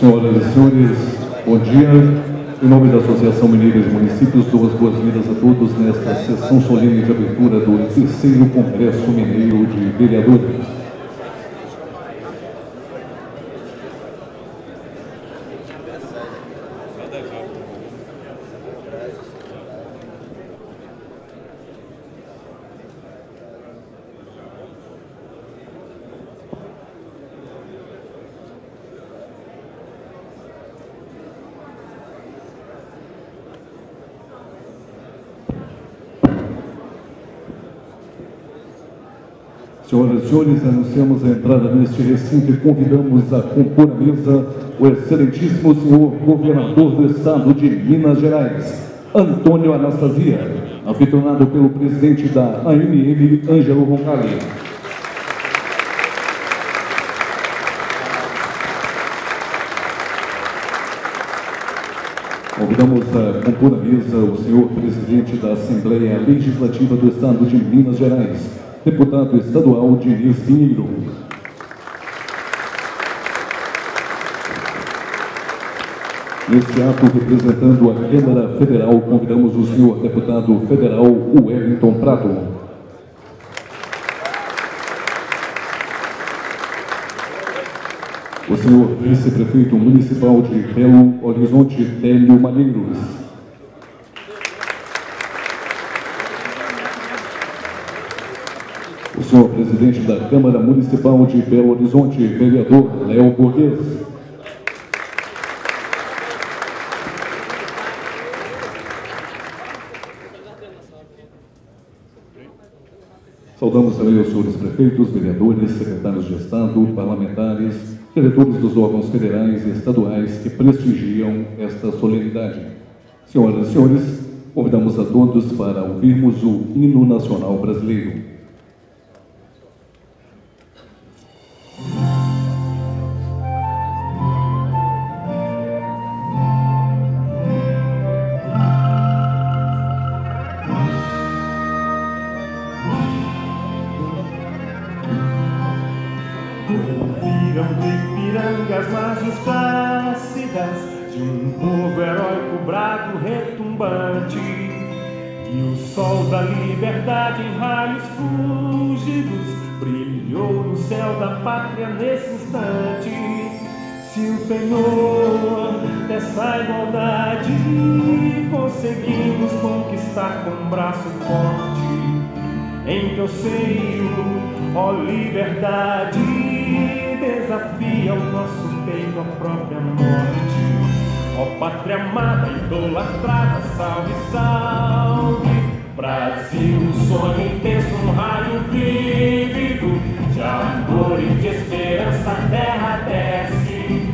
Senhoras e senhores, bom dia. Em nome da Associação Mineira de Municípios, dou as boas-vindas a todos nesta sessão solene de abertura do 3º Congresso Mineiro de Vereadores. Senhoras e senhores, anunciamos a entrada neste recinto e convidamos a compor a mesa o excelentíssimo senhor governador do estado de Minas Gerais, Antônio Anastasia, anfitriônado pelo presidente da ANM, Ângelo Roncalli. Convidamos a compor a mesa o senhor presidente da Assembleia Legislativa do estado de Minas Gerais, deputado estadual Diniz Pinheiro. Neste ato, representando a Câmara Federal, convidamos o senhor deputado federal Wellington Prado. O senhor vice-prefeito municipal de Belo Horizonte, Télio Malheiros. O senhor presidente da Câmara Municipal de Belo Horizonte, vereador Léo Borges. Saudamos também os senhores prefeitos, vereadores, secretários de Estado, parlamentares, diretores dos órgãos federais e estaduais que prestigiam esta solenidade. Senhoras e senhores, convidamos a todos para ouvirmos o hino nacional brasileiro. Ouviram do Ipiranga as margens plácidas de um povo heróico, brado, retumbante, e o sol da liberdade em raios fúlgidos brilhou no céu da pátria nesse instante. Se o penhor dessa igualdade conseguimos conquistar com um braço forte, em teu seio, ó liberdade, desafia o nosso peito à própria morte. Ó pátria amada, idolatrada, salve, salve. Brasil, um sonho intenso, um raio vívido de amor e de esperança, a terra desce.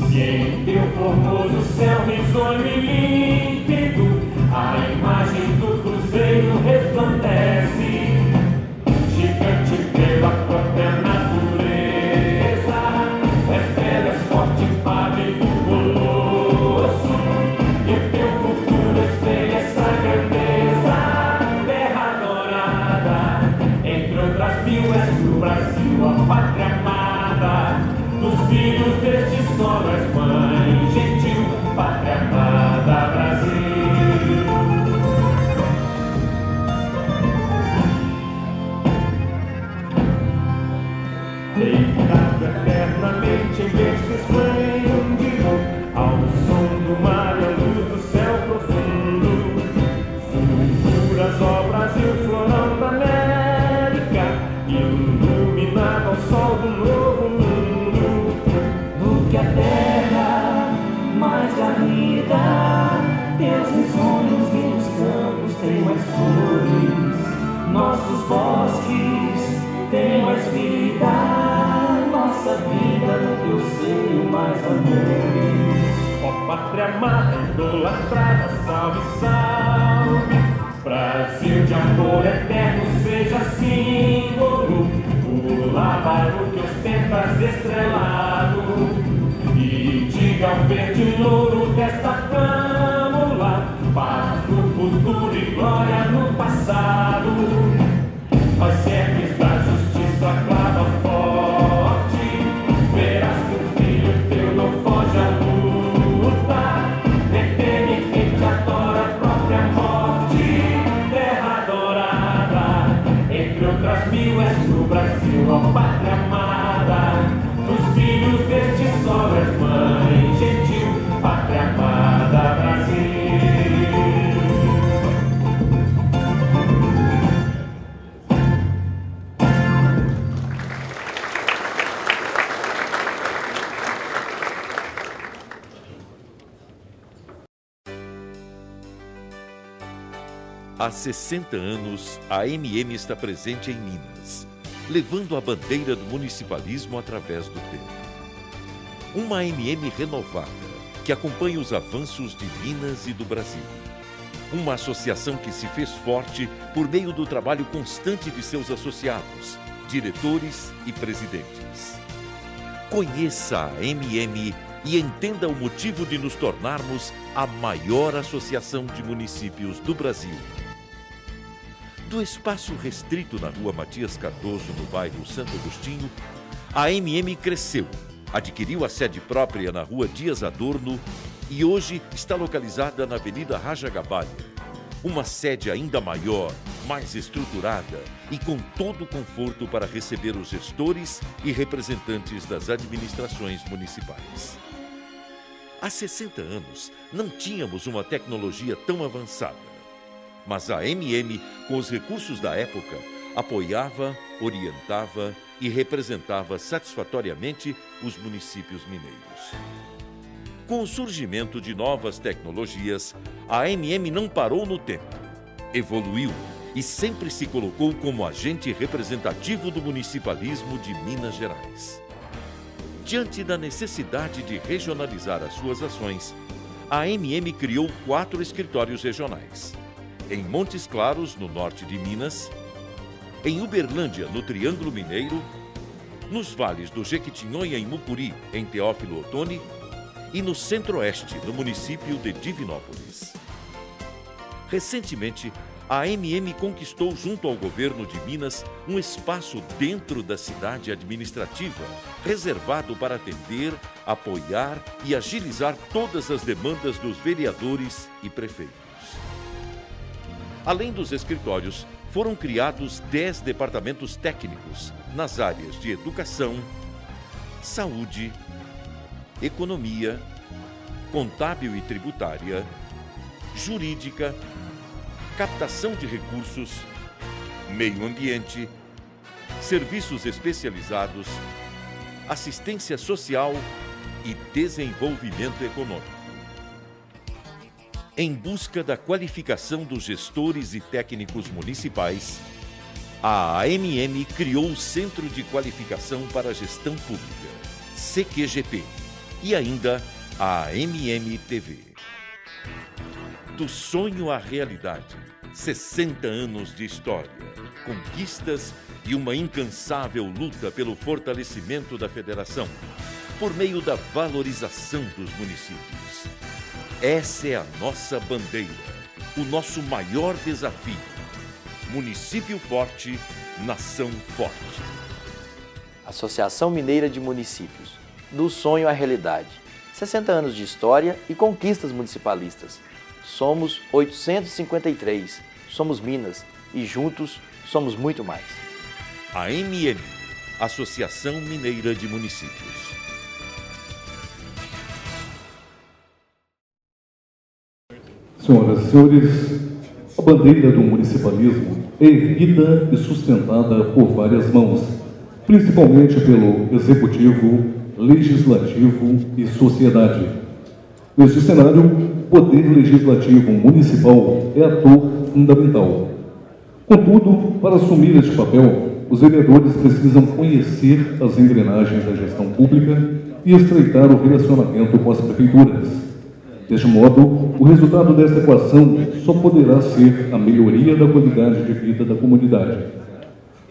Se em teu formoso céu risonho e límpido a imagem do cruzeiro resplandece, gigante pela própria natureza, és bela, és forte, padre do colosso, e teu futuro espelha essa grandeza. Terra dourada, entre outras mil, és do Brasil a pátria amada, dos filhos deste solo és mãe gentil, pátria amada, Brasil. Deitado eternamente em berço esplêndido, ao som do mar e à luz do céu profundo, fulguras, ó Brasil, florão da América, iluminado ao sol do novo mundo. No que a terra mais garrida, teus risonhos e nos campos têm mais flores, nossos bosques têm mais vida, nossa vida no teu seio mais amores. Ó pátria amada, idolatrada, salve, salve. Brasil de amor eterno, seja símbolo, o lábaro que ostentas estrelado, e diga ao verde louro desta fâmula, paz no futuro e glória no passado. Nós serves da justiça clava forte, verás que o filho teu não foge a Há 60 anos, a AMM está presente em Minas, levando a bandeira do municipalismo através do tempo. Uma AMM renovada, que acompanha os avanços de Minas e do Brasil. Uma associação que se fez forte por meio do trabalho constante de seus associados, diretores e presidentes. Conheça a AMM e entenda o motivo de nos tornarmos a maior associação de municípios do Brasil. Do espaço restrito na Rua Matias Cardoso, no bairro Santo Agostinho, a AMM cresceu, adquiriu a sede própria na Rua Dias Adorno e hoje está localizada na Avenida Raja Gabalho. Uma sede ainda maior, mais estruturada e com todo o conforto para receber os gestores e representantes das administrações municipais. Há 60 anos, não tínhamos uma tecnologia tão avançada. Mas a AMM, com os recursos da época, apoiava, orientava e representava satisfatoriamente os municípios mineiros. Com o surgimento de novas tecnologias, a AMM não parou no tempo, evoluiu e sempre se colocou como agente representativo do municipalismo de Minas Gerais. Diante da necessidade de regionalizar as suas ações, a AMM criou 4 escritórios regionais. Em Montes Claros, no norte de Minas, em Uberlândia, no Triângulo Mineiro, nos vales do Jequitinhonha e Mucuri, em Teófilo Otoni, e no Centro-Oeste, no município de Divinópolis. Recentemente, a AMM conquistou junto ao governo de Minas um espaço dentro da cidade administrativa, reservado para atender, apoiar e agilizar todas as demandas dos vereadores e prefeitos. Além dos escritórios, foram criados 10 departamentos técnicos nas áreas de educação, saúde, economia, contábil e tributária, jurídica, captação de recursos, meio ambiente, serviços especializados, assistência social e desenvolvimento econômico. Em busca da qualificação dos gestores e técnicos municipais, a AMM criou o Centro de Qualificação para a Gestão Pública, CQGP, e ainda a AMM TV. Do sonho à realidade, 60 anos de história, conquistas e uma incansável luta pelo fortalecimento da federação, por meio da valorização dos municípios. Essa é a nossa bandeira, o nosso maior desafio. Município forte, nação forte. Associação Mineira de Municípios, do sonho à realidade. 60 anos de história e conquistas municipalistas. Somos 853, somos Minas e juntos somos muito mais. A AMM, Associação Mineira de Municípios. Senhoras e senhores, a bandeira do municipalismo é erguida e sustentada por várias mãos, principalmente pelo Executivo, Legislativo e Sociedade. Neste cenário, o Poder Legislativo Municipal é ator fundamental. Contudo, para assumir este papel, os vereadores precisam conhecer as engrenagens da gestão pública e estreitar o relacionamento com as prefeituras. Deste modo, o resultado desta equação só poderá ser a melhoria da qualidade de vida da comunidade.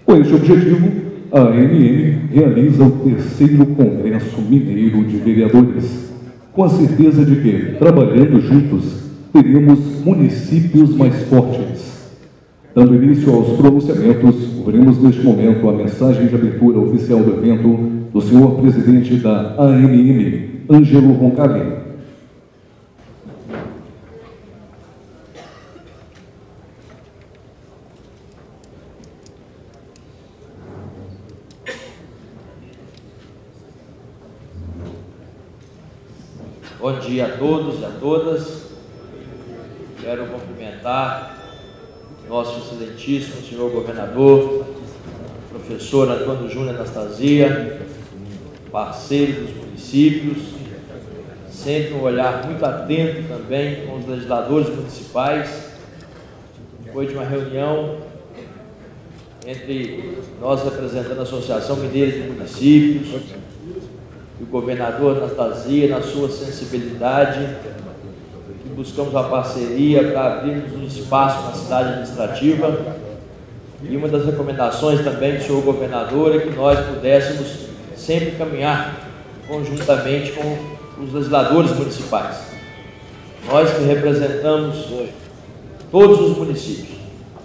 Com este objetivo, a AMM realiza o 3º Congresso Mineiro de Vereadores, com a certeza de que, trabalhando juntos, teremos municípios mais fortes. Dando início aos pronunciamentos, ouviremos neste momento a mensagem de abertura oficial do evento do senhor presidente da AMM, Ângelo Roncalli. Bom dia a todos e a todas. Quero cumprimentar nosso excelentíssimo senhor governador, professor Antônio Júnior Anastasia, parceiro dos municípios, sempre um olhar muito atento também com os legisladores municipais, Foi de uma reunião entre nós representando a Associação Mineira de Municípios e o governador Anastasia, na sua sensibilidade, que buscamos a parceria para abrirmos um espaço na cidade administrativa. E uma das recomendações também do senhor governador é que nós pudéssemos sempre caminhar conjuntamente com os legisladores municipais. Nós que representamos todos os municípios,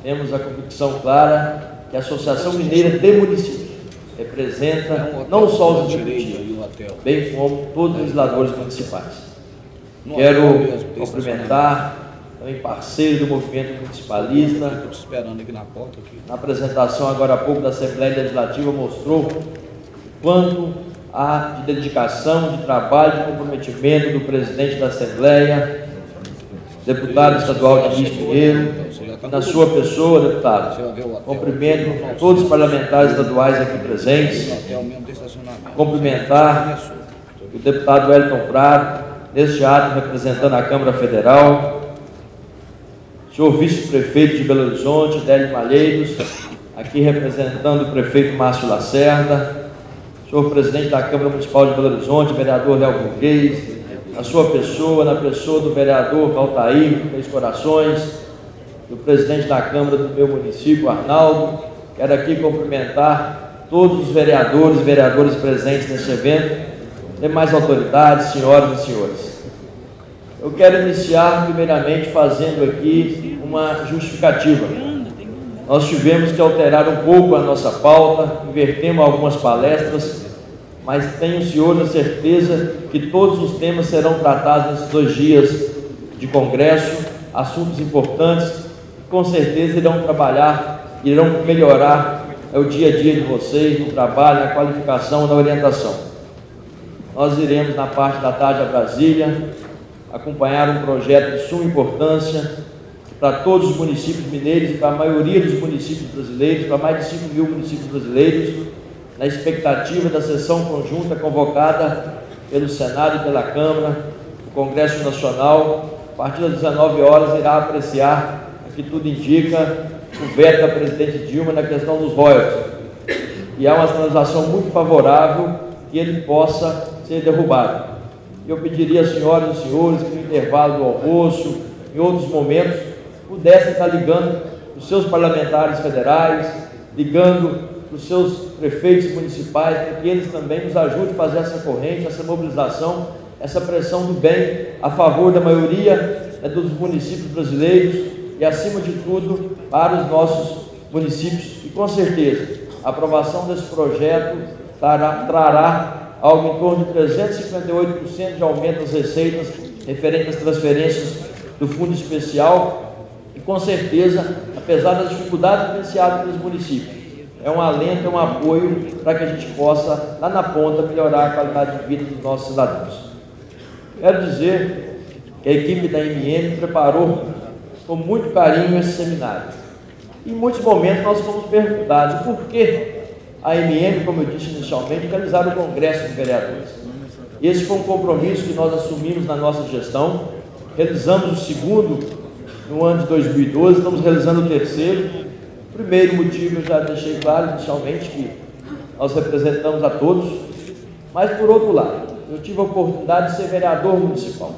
temos a convicção clara que a Associação Mineira de Municípios representa não só os executivos, bem como todos os legisladores municipais. Quero cumprimentar também parceiro do movimento municipalista. Na apresentação agora há pouco da Assembleia Legislativa mostrou o quanto há de dedicação, de trabalho, de comprometimento do presidente da Assembleia, deputado estadual Diniz Pinheiro, na sua pessoa, deputado. Cumprimento todos os parlamentares estaduais aqui presentes. Cumprimentar o deputado Wellington Prado, neste ato representando a Câmara Federal, senhor vice-prefeito de Belo Horizonte, Délio Malheiros, aqui representando o prefeito Márcio Lacerda, senhor presidente da Câmara Municipal de Belo Horizonte, vereador Léo Burguês, na sua pessoa, na pessoa do vereador Altair, Três Corações, do presidente da Câmara do meu município, Arnaldo. Quero aqui cumprimentar todos os vereadores e vereadoras presentes nesse evento, demais autoridades, senhoras e senhores. Eu quero iniciar primeiramente fazendo aqui uma justificativa. Nós tivemos que alterar um pouco a nossa pauta, invertemos algumas palestras, mas tenho, senhor, a certeza que todos os temas serão tratados nesses 2 dias de congresso, assuntos importantes, que com certeza irão trabalhar, irão melhorar o dia a dia de vocês, no trabalho, na qualificação, na orientação. Nós iremos, na parte da tarde, a Brasília, acompanhar um projeto de suma importância para todos os municípios mineiros e para a maioria dos municípios brasileiros, para mais de 5 mil municípios brasileiros, na expectativa da sessão conjunta convocada pelo Senado e pela Câmara. O Congresso Nacional, a partir das 19 horas, irá apreciar, aqui tudo indica, o veto da presidente Dilma na questão dos royalties. E há uma sinalização muito favorável que ele possa ser derrubado. Eu pediria às senhoras e senhores que no intervalo do almoço, em outros momentos, pudessem estar ligando os seus parlamentares federais, ligando os seus prefeitos municipais, para que eles também nos ajudem a fazer essa corrente, essa mobilização, essa pressão do bem a favor da maioria dos municípios brasileiros e, acima de tudo, para os nossos municípios. E, com certeza, a aprovação desse projeto trará algo em torno de 358% de aumento das receitas referente às transferências do Fundo Especial e, com certeza, apesar das dificuldades vivenciadas pelos municípios, é um alento, é um apoio para que a gente possa, lá na ponta, melhorar a qualidade de vida dos nossos cidadãos. Quero dizer que a equipe da MM preparou com muito carinho esse seminário. Em muitos momentos nós fomos perguntados por que a MM, como eu disse inicialmente, realizar o Congresso de Vereadores. Esse foi um compromisso que nós assumimos na nossa gestão. Realizamos o segundo no ano de 2012, estamos realizando o terceiro. O primeiro motivo eu já deixei claro inicialmente, que nós representamos a todos, mas por outro lado, eu tive a oportunidade de ser vereador municipal.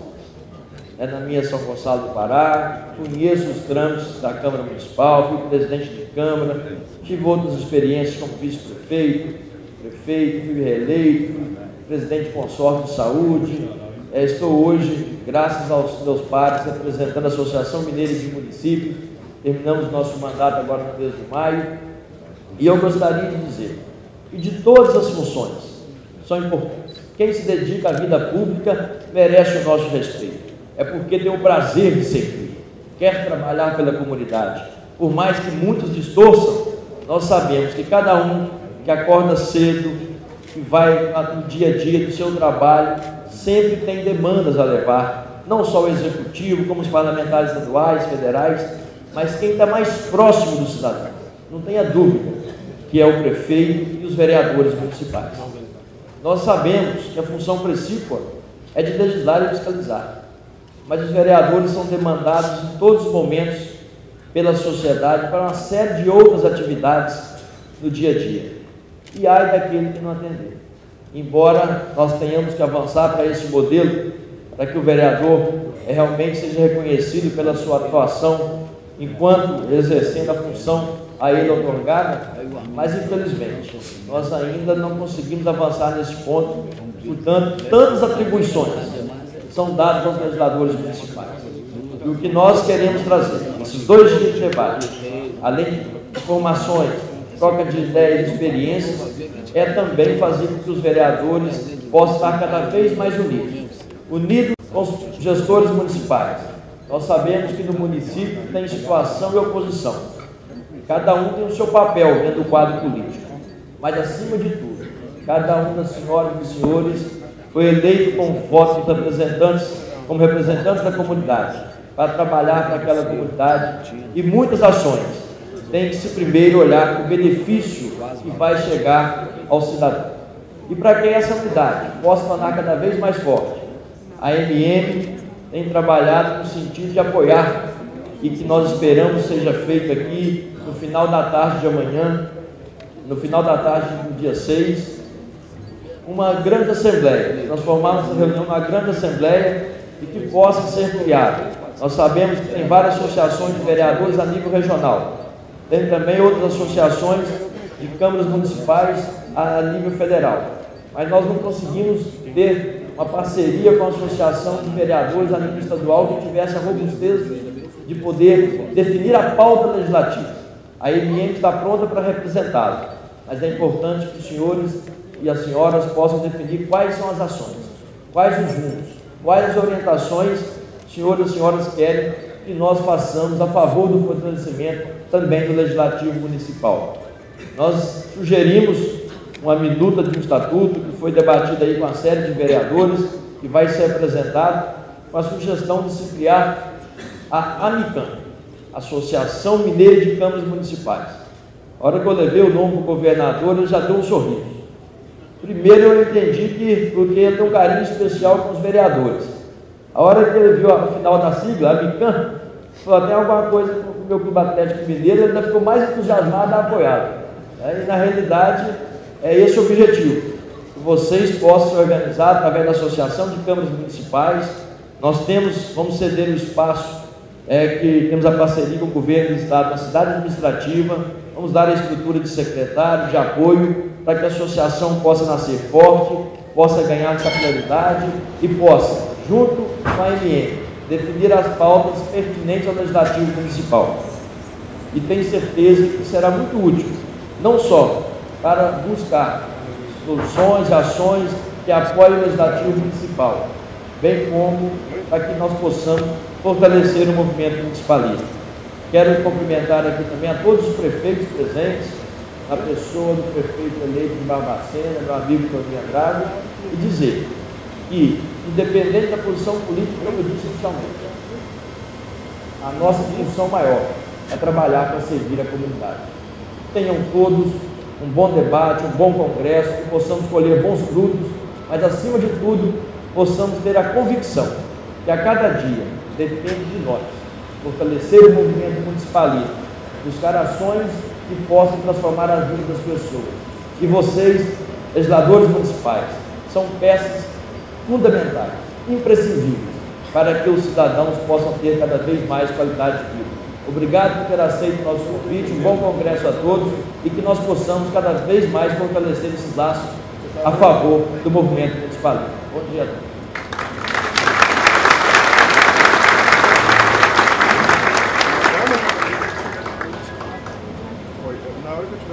Na minha São Gonçalo do Pará, conheço os trâmites da Câmara Municipal, fui presidente de Câmara, tive outras experiências como vice-prefeito, prefeito, fui reeleito, fui presidente de consórcio de saúde. Estou hoje, graças aos meus pares, representando a Associação Mineira de Municípios. Terminamos nosso mandato agora no mês de maio. E eu gostaria de dizer que de todas as funções são importantes. Quem se dedica à vida pública merece o nosso respeito. É porque tem o prazer de servir, quer trabalhar pela comunidade. Por mais que muitos distorçam, nós sabemos que cada um que acorda cedo, que vai no dia a dia do seu trabalho, sempre tem demandas a levar, não só o executivo, como os parlamentares estaduais, federais, mas quem está mais próximo do cidadão. Não tenha dúvida que é o prefeito e os vereadores municipais. Nós sabemos que a função precípua é de legislar e fiscalizar, mas os vereadores são demandados em todos os momentos pela sociedade para uma série de outras atividades no dia a dia. E ai daquele que não atender. Embora nós tenhamos que avançar para esse modelo, para que o vereador realmente seja reconhecido pela sua atuação enquanto exercendo a função a ele otorgada, mas infelizmente nós ainda não conseguimos avançar nesse ponto, portanto, tantas atribuições são dadas aos legisladores municipais. E o que nós queremos trazer, esses 2 dias de debate, além de informações, troca de ideias e experiências, é também fazer com que os vereadores possam estar cada vez mais unidos com os gestores municipais. Nós sabemos que no município tem situação e oposição. Cada um tem o seu papel dentro do quadro político. Mas, acima de tudo, cada um das senhoras e senhores foi eleito com votos dos representantes, como representantes da comunidade, para trabalhar para aquela comunidade. E muitas ações têm que se primeiro olhar para o benefício que vai chegar ao cidadão. E para que essa unidade possa tornar cada vez mais forte, a MM tem trabalhado no sentido de apoiar, e que nós esperamos seja feito aqui no final da tarde de amanhã, no final da tarde do dia 6, uma grande assembleia, transformarmos essa reunião numa grande assembleia e que possa ser criada. Nós sabemos que tem várias associações de vereadores a nível regional, tem também outras associações de câmaras municipais a nível federal, mas nós não conseguimos ter uma parceria com a associação de vereadores a nível estadual que tivesse a robustez de poder definir a pauta legislativa. A MM está pronta para representá-lo, mas é importante que os senhores e as senhoras possam definir quais são as ações, quais os rumos, quais as orientações senhores e senhoras querem que nós façamos a favor do fortalecimento também do Legislativo Municipal. Nós sugerimos uma minuta de um estatuto que foi debatido aí com uma série de vereadores, que vai ser apresentado com a sugestão de se criar a AMICAM, Associação Mineira de Câmaras Municipais. A hora que eu levei o nome para o governador, ele já deu um sorriso. Primeiro eu entendi que, porque ele tem um carinho especial com os vereadores. A hora que ele viu a final da sigla, AMICAM, falou, tem alguma coisa com o meu Clube Atlético Mineiro, ele ainda ficou mais entusiasmado a apoiá-lo. E na realidade, é esse o objetivo, que vocês possam se organizar através da Associação de Câmaras Municipais. Nós vamos ceder o espaço, que temos a parceria com o Governo do Estado na cidade administrativa, vamos dar a estrutura de secretário, de apoio, para que a associação possa nascer forte, possa ganhar capilaridade e possa, junto com a MM, definir as pautas pertinentes ao Legislativo Municipal. E tenho certeza que será muito útil, não só para buscar soluções e ações que apoiem o Legislativo Municipal, bem como para que nós possamos fortalecer o movimento municipalista. Quero cumprimentar aqui também a todos os prefeitos presentes, a pessoa do prefeito eleito de Barbacena, meu amigo Toninho Andrade, e dizer que, independente da posição política, como eu disse inicialmente, a nossa função maior é trabalhar para servir a comunidade. Tenham todos um bom debate, um bom congresso, que possamos colher bons frutos, mas, acima de tudo, possamos ter a convicção que a cada dia depende de nós fortalecer o movimento municipalista, buscar ações que possam transformar as vidas das pessoas. E vocês, legisladores municipais, são peças fundamentais, imprescindíveis, para que os cidadãos possam ter cada vez mais qualidade de vida. Obrigado por ter aceito o nosso convite, um bom congresso a todos e que nós possamos cada vez mais fortalecer esses laços a favor do movimento municipalista. Bom dia a todos.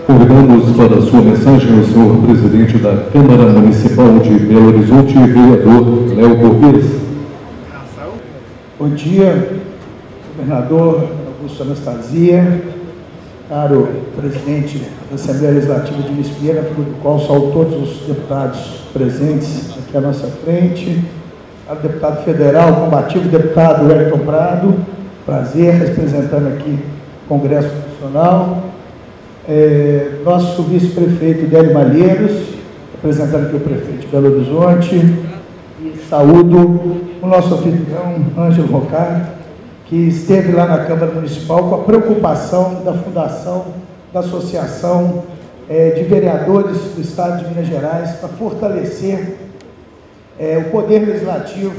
Convidamos para a sua mensagem o senhor presidente da Câmara Municipal de Belo Horizonte, vereador Léo Cortes. Bom dia, governador Augusto Anastasia, caro presidente da Assembleia Legislativa de Luiz Pinheiro, do qual saúdo todos os deputados presentes aqui à nossa frente, ao deputado federal, combativo deputado Wellington Prado, prazer, representando aqui o Congresso Nacional, nosso vice-prefeito Délio Malheiros, representando aqui o prefeito de Belo Horizonte, e saúdo o nosso anfitrião Ângelo Rocard, que esteve lá na Câmara Municipal com a preocupação da fundação da Associação de Vereadores do Estado de Minas Gerais para fortalecer o Poder Legislativo,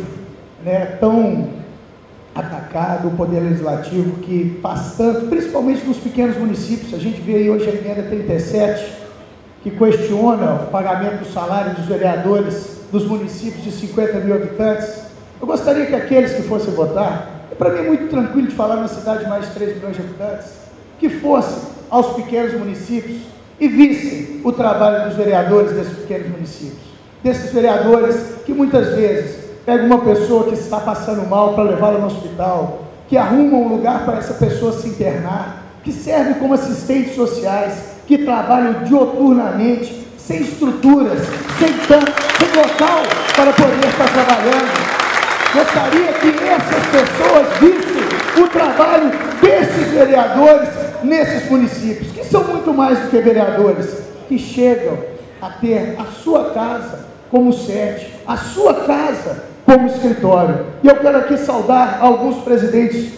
né, tão atacado, o Poder Legislativo que faz tanto, principalmente nos pequenos municípios. A gente vê aí hoje a emenda 37, que questiona o pagamento do salário dos vereadores dos municípios de 50 mil habitantes. Eu gostaria que aqueles que fossem votar, para mim é muito tranquilo de falar numa cidade de mais de 3 milhões de habitantes, que fossem aos pequenos municípios e vissem o trabalho dos vereadores desses pequenos municípios. Desses vereadores que muitas vezes pegam uma pessoa que está passando mal para levá-la no hospital, que arrumam um lugar para essa pessoa se internar, que servem como assistentes sociais, que trabalham dioturnamente, sem estruturas, sem local para poder estar trabalhando. Gostaria que essas pessoas vissem o trabalho desses vereadores nesses municípios, que são muito mais do que vereadores, que chegam a ter a sua casa como sede, a sua casa como escritório. E eu quero aqui saudar alguns presidentes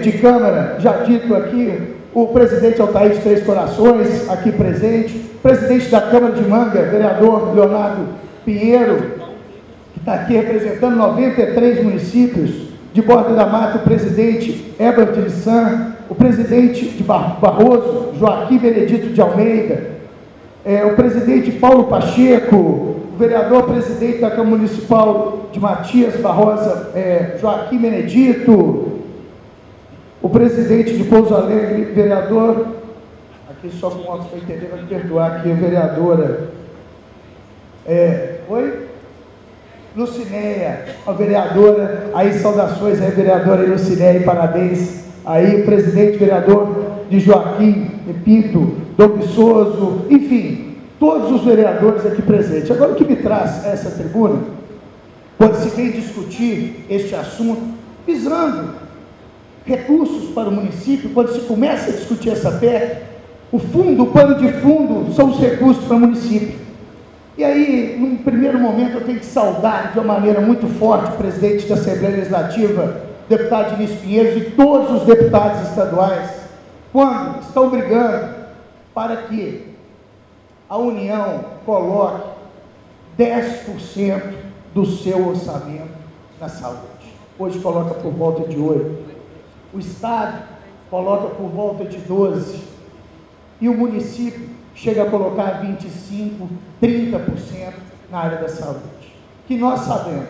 de Câmara, já dito aqui, o presidente Altair de Três Corações, aqui presente, presidente da Câmara de Manga, vereador Leonardo Pinheiro, que está aqui representando 93 municípios, de Borda da Mata, o presidente Herbert de Lissan, o presidente de Barroso, Joaquim Benedito de Almeida, o presidente Paulo Pacheco, o vereador presidente da Câmara Municipal de Matias Barrosa, Joaquim Benedito, o presidente de Pouso Alegre, vereador, aqui só com óculos para entender, vai me perdoar aqui, a vereadora, Lucinéia, a vereadora, aí saudações aí, vereadora Lucinéia, parabéns, aí o presidente, vereador de Joaquim Pinto, Dom Viçoso, enfim, todos os vereadores aqui presentes. Agora, o que me traz a essa tribuna, quando se vem discutir este assunto, visando recursos para o município, quando se começa a discutir essa PEC, o pano de fundo são os recursos para o município. E aí, num primeiro momento, eu tenho que saudar de uma maneira muito forte o presidente da Assembleia Legislativa, deputado Diniz Pinheiros, e todos os deputados estaduais, quando estão brigando para que a União coloque 10% do seu orçamento na saúde. Hoje coloca por volta de 8%. O Estado coloca por volta de 12%. E o município chega a colocar 25%, 30% na área da saúde. Que nós sabemos,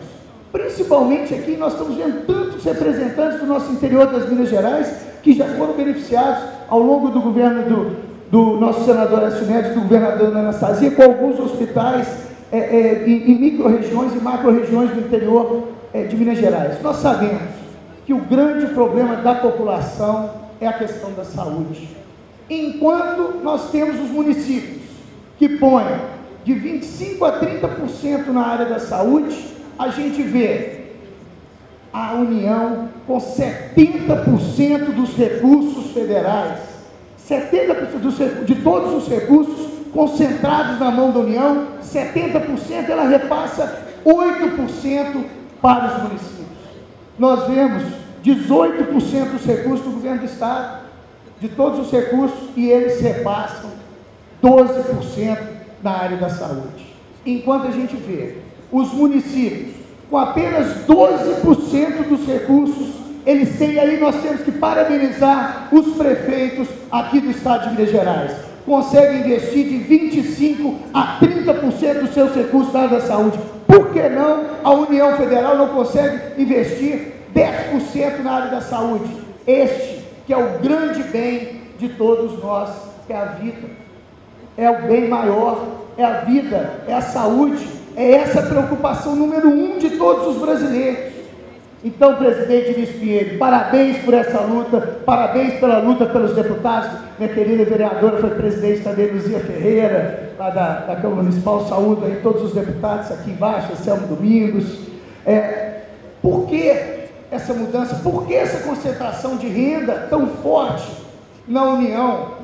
principalmente aqui, nós estamos vendo tantos representantes do nosso interior das Minas Gerais que já foram beneficiados ao longo do governo do nosso senador Aécio Neves, do governador Anastasia, com alguns hospitais em micro-regiões e macro-regiões do interior de Minas Gerais. Nós sabemos que o grande problema da população é a questão da saúde. Enquanto nós temos os municípios que põem de 25% a 30% na área da saúde, a gente vê a União com 70% dos recursos federais, 70% de todos os recursos concentrados na mão da União, 70% ela repassa 8% para os municípios. Nós vemos 18% dos recursos do governo do Estado, de todos os recursos, e eles repassam 12% na área da saúde. Enquanto a gente vê os municípios com apenas 12% dos recursos, eles têm aí, nós temos que parabenizar os prefeitos aqui do estado de Minas Gerais. Conseguem investir de 25% a 30% dos seus recursos na área da saúde. Por que não a União Federal não consegue investir 10% na área da saúde? Este que é o grande bem de todos nós, que é a vida. É o bem maior, é a vida, é a saúde, é essa a preocupação número 1 de todos os brasileiros. Então, presidente Diniz Pinheiro, parabéns por essa luta, parabéns pela luta pelos deputados. Minha querida vereadora foi presidente também, Luzia Ferreira, lá da Câmara Municipal. Saúde aí todos os deputados aqui embaixo, Anselmo Domingos. Por que essa mudança? Por que essa concentração de renda tão forte na União?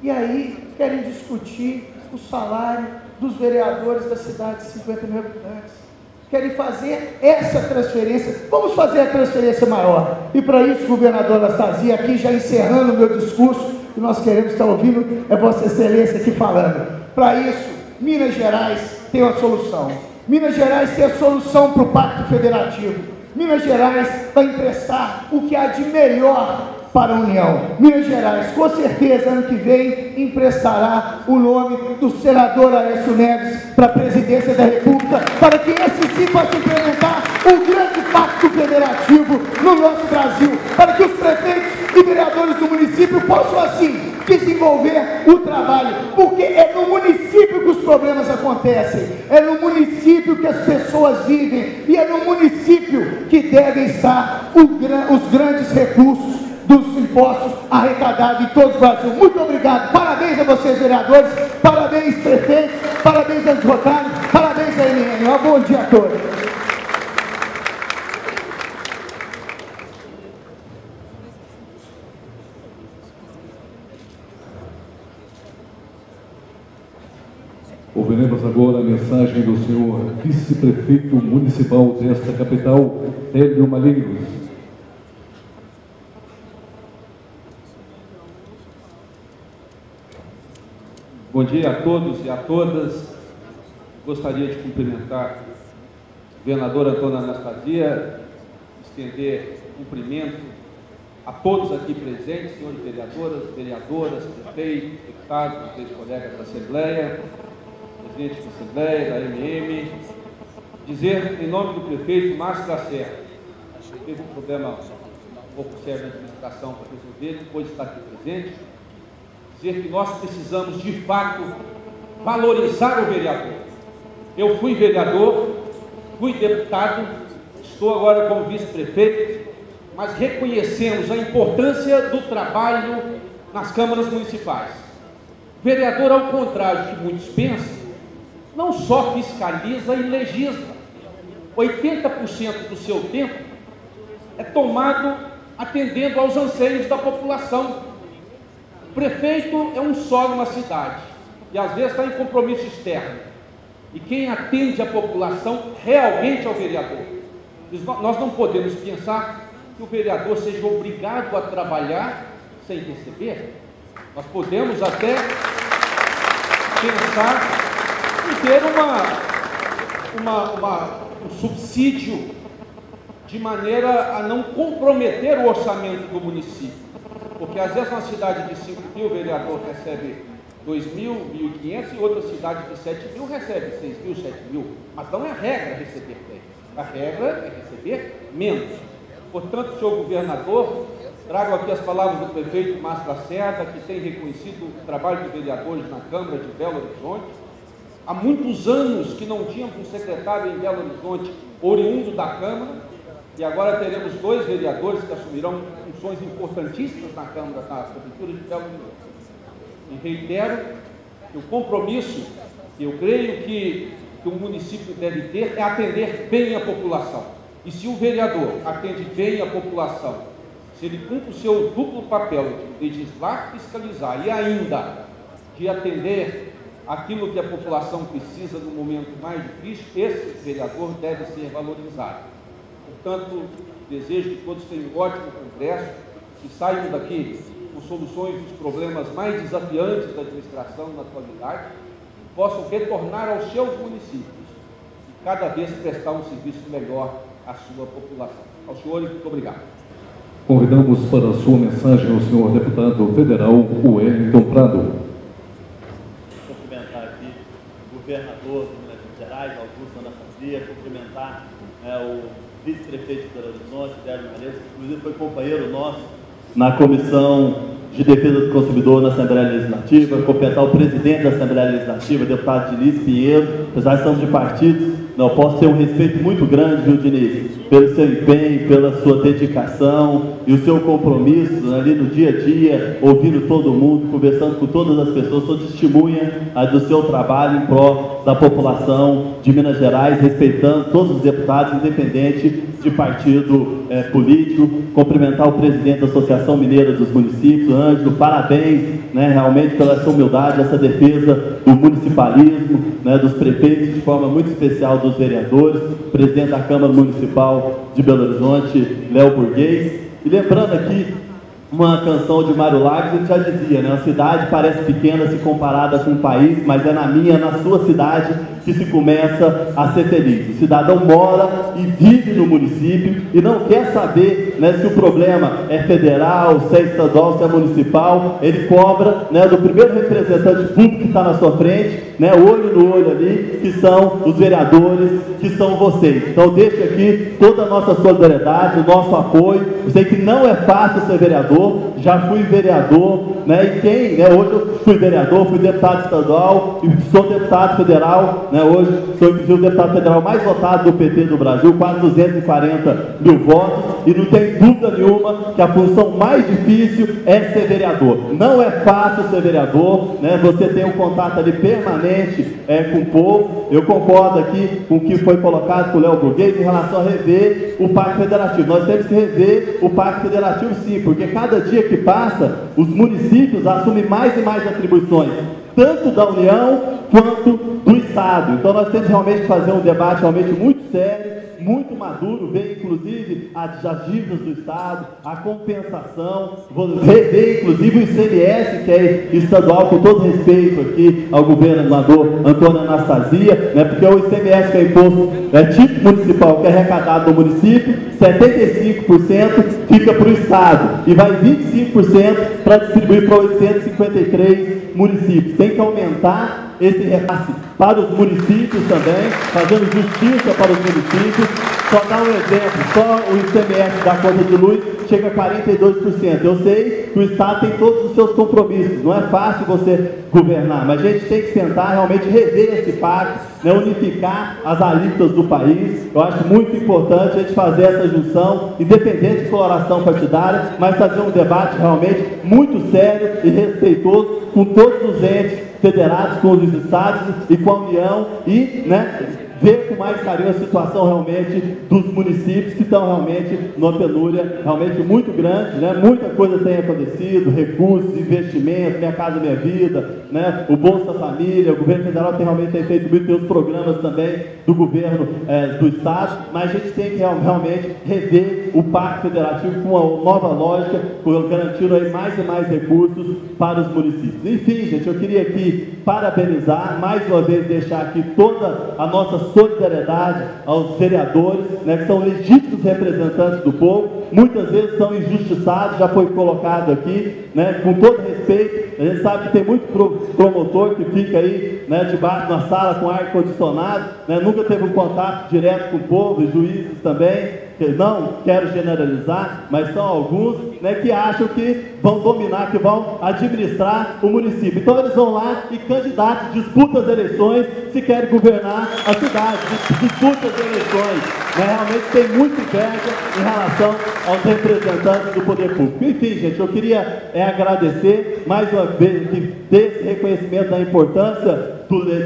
E aí querem discutir o salário dos vereadores da cidade de 50 mil habitantes. querem fazer essa transferência. Vamos fazer a transferência maior. E para isso, governador Anastasia, aqui já encerrando o meu discurso, que nós queremos estar ouvindo, é Vossa Excelência aqui falando. Para isso, Minas Gerais tem uma solução. Minas Gerais tem a solução para o Pacto Federativo. Minas Gerais vai emprestar o que há de melhor para a União. Minas Gerais, com certeza, ano que vem, emprestará o nome do senador Aécio Neves para a presidência da República, para que esse sim possa implementar o grande pacto federativo no nosso Brasil, para que os prefeitos e vereadores do município possam, assim, desenvolver o trabalho, porque é no município que os problemas acontecem, é no município que as pessoas vivem, e é no município que devem estar os grandes recursos dos impostos arrecadados em todo o Brasil. Muito obrigado, parabéns a vocês, vereadores, parabéns, prefeitos, parabéns, advogados, parabéns a MN. Um bom dia a todos. Ouviremos agora a mensagem do senhor vice-prefeito municipal desta capital, Hélio Malheiros. Bom dia a todos e a todas. Gostaria de cumprimentar o governador Antônio Anastasia, estender cumprimento a todos aqui presentes, senhores vereadoras, prefeitos, deputados, colegas da Assembleia, presidente da Assembleia, da MM, dizer em nome do prefeito Márcio Lacerda, teve um problema um pouco sério de administração para resolver, depois está aqui presente, dizer que nós precisamos, de fato, valorizar o vereador. Eu fui vereador, fui deputado, estou agora como vice-prefeito, mas reconhecemos a importância do trabalho nas câmaras municipais. O vereador, ao contrário do que muitos pensam, não só fiscaliza e legisla. 80% do seu tempo é tomado atendendo aos anseios da população. O prefeito é um só numa cidade e às vezes está em compromisso externo. E quem atende a população realmente é o vereador. Nós não podemos pensar que o vereador seja obrigado a trabalhar sem receber. Nós podemos até pensar em ter um subsídio de maneira a não comprometer o orçamento do município. Porque às vezes uma cidade de 5 mil, o vereador recebe 2.000, 1.500 e outra cidade de 7 mil recebe 6 mil, 7 mil. Mas não é regra receber 10. A regra é receber menos. Portanto, senhor governador, trago aqui as palavras do prefeito Márcio Lacerda, que tem reconhecido o trabalho dos vereadores na Câmara de Belo Horizonte. Há muitos anos que não tínhamos um secretário em Belo Horizonte oriundo da Câmara, e agora teremos 2 vereadores que assumirão funções importantíssimas na Câmara, na Prefeitura de Belo Horizonte. E reitero que o compromisso que eu creio que o município deve ter é atender bem a população. E se o vereador atende bem a população, se ele cumpre o seu duplo papel de legislar, fiscalizar e ainda de atender aquilo que a população precisa no momento mais difícil, esse vereador deve ser valorizado. Portanto, desejo que todos tenham um ótimo congresso, que saiam daqui com soluções dos problemas mais desafiantes da administração na atualidade, e possam retornar aos seus municípios e cada vez prestar um serviço melhor à sua população. Aos senhores, muito obrigado. Convidamos para a sua mensagem o senhor deputado federal, Wellington Prado. Vou cumprimentar aqui o governador de Minas Gerais, Augusto Anastasia, cumprimentar o vice-prefeito de Belo Horizonte, Hélio Malheiros, que inclusive foi companheiro nosso na Comissão de Defesa do Consumidor na Assembleia Legislativa, cumprimentar o presidente da Assembleia Legislativa, deputado Diniz Pinheiro. Apesar de sermos de partidos, não posso ter um respeito muito grande, viu, Diniz, pelo seu empenho, pela sua dedicação e o seu compromisso ali no dia a dia, ouvindo todo mundo, conversando com todas as pessoas, sou testemunha do seu trabalho em prol da população de Minas Gerais, respeitando todos os deputados, independente de partido político. Cumprimentar o presidente da Associação Mineira dos Municípios, Ângelo, parabéns né, realmente pela essa humildade, essa defesa do municipalismo, né, dos prefeitos, de forma muito especial dos vereadores, presidente da Câmara Municipal de Belo Horizonte, Léo Burguês. E lembrando aqui uma canção de Mário Lagos, ele já dizia, né, a cidade parece pequena se comparada com o país, mas é na minha, na sua cidade, que se começa a ser feliz. O cidadão mora e vive no município e não quer saber, né, se o problema é federal, se é estadual, se é municipal. Ele cobra, né, do primeiro representante público que está na sua frente, né, olho no olho ali, que são os vereadores, que são vocês. Então deixo aqui toda a nossa solidariedade, o nosso apoio. Eu sei que não é fácil ser vereador, já fui vereador, né, e quem, né, hoje eu fui vereador, fui deputado estadual e sou deputado federal, né, hoje sou inclusive o deputado federal mais votado do PT do Brasil, quase 240 mil votos, e não tem dúvida nenhuma que a função mais difícil é ser vereador. Não é fácil ser vereador, né, você tem um contato ali permanente com o povo. Eu concordo aqui com o que foi colocado por Léo Burguês em relação a rever o Pacto Federativo. Nós temos que rever o Pacto Federativo sim, porque cada dia que passa, os municípios assumem mais e mais atribuições, tanto da União quanto do Estado. Então nós temos realmente que fazer um debate realmente muito sério, muito maduro, ver inclusive as dívidas do Estado, a compensação, rever inclusive o ICMS, que é estadual, com todo respeito aqui ao governador Antônio Anastasia, né, porque o ICMS, que é imposto típico municipal, que é arrecadado no município, 75% fica para o Estado e vai 25% para distribuir para 853 municípios. Tem que aumentar esse repasse para os municípios também, fazendo justiça para os municípios. Só dar um exemplo, só o ICMS da conta de luz chega a 42%. Eu sei que o Estado tem todos os seus compromissos, não é fácil você governar, mas a gente tem que sentar, realmente rever esse pacto, né, unificar as alíquotas do país. Eu acho muito importante a gente fazer essa junção, independente de coloração partidária, mas fazer um debate realmente muito sério e respeitoso com todos os entes federados, com os estados e com a União, e, né, ver com mais carinho a situação realmente dos municípios que estão realmente numa penúria realmente muito grande, né? Muita coisa tem acontecido, recursos, investimentos, Minha Casa Minha Vida, né? O Bolsa Família, o governo federal realmente tem feito muito, tem os programas também do governo do Estado, mas a gente tem que realmente rever o Pacto Federativo com uma nova lógica, garantindo aí mais e mais recursos para os municípios. Enfim, gente, eu queria aqui parabenizar, mais uma vez deixar aqui toda a nossa solidariedade aos vereadores, né, que são legítimos representantes do povo, muitas vezes são injustiçados, já foi colocado aqui, né, com todo respeito. A gente sabe que tem muito promotor que fica aí, né, debaixo na sala com ar-condicionado, né, nunca teve um contato direto com o povo, e juízes também, que não quero generalizar, mas são alguns, né, que acham que vão dominar, que vão administrar o município. Então eles vão lá e candidatos, disputam as eleições, se querem governar a cidade, disputam as eleições, né, realmente tem muita inveja em relação aos representantes do poder público. Enfim, gente, eu queria agradecer mais uma vez desse reconhecimento da importância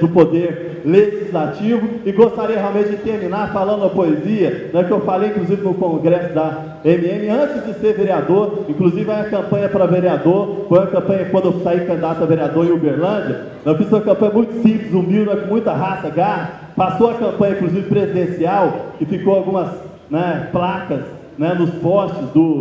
do poder legislativo, e gostaria realmente de terminar falando a poesia, né, que eu falei inclusive no congresso da MM, antes de ser vereador. Inclusive a campanha para vereador foi uma campanha, quando eu saí candidato a vereador em Uberlândia, eu fiz uma campanha muito simples, humilde, com muita raça, garra. Passou a campanha inclusive presidencial, e ficou algumas, né, placas, né, nos postes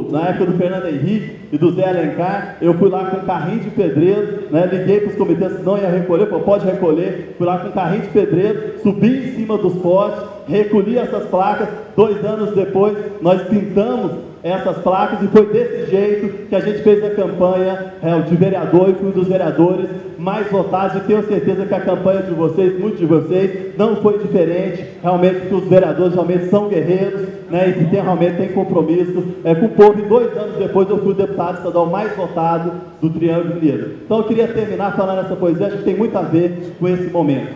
na época do Fernando Henrique e do Zé Alencar. Eu fui lá com um carrinho de pedreiro, né, liguei para os comitês que não ia recolher, falou, pode recolher. Fui lá com um carrinho de pedreiro, subi em cima dos postes, recolhi essas placas. 2 anos depois, nós pintamos essas placas, e foi desse jeito que a gente fez a campanha de vereador, e fui um dos vereadores mais votados, e tenho certeza que a campanha de vocês, muitos de vocês, não foi diferente, realmente, porque os vereadores realmente são guerreiros, né, e que realmente tem compromisso com o povo. E 2 anos depois eu fui o deputado estadual mais votado do Triângulo Mineiro. Então eu queria terminar falando essa poesia, acho que tem muito a ver com esse momento.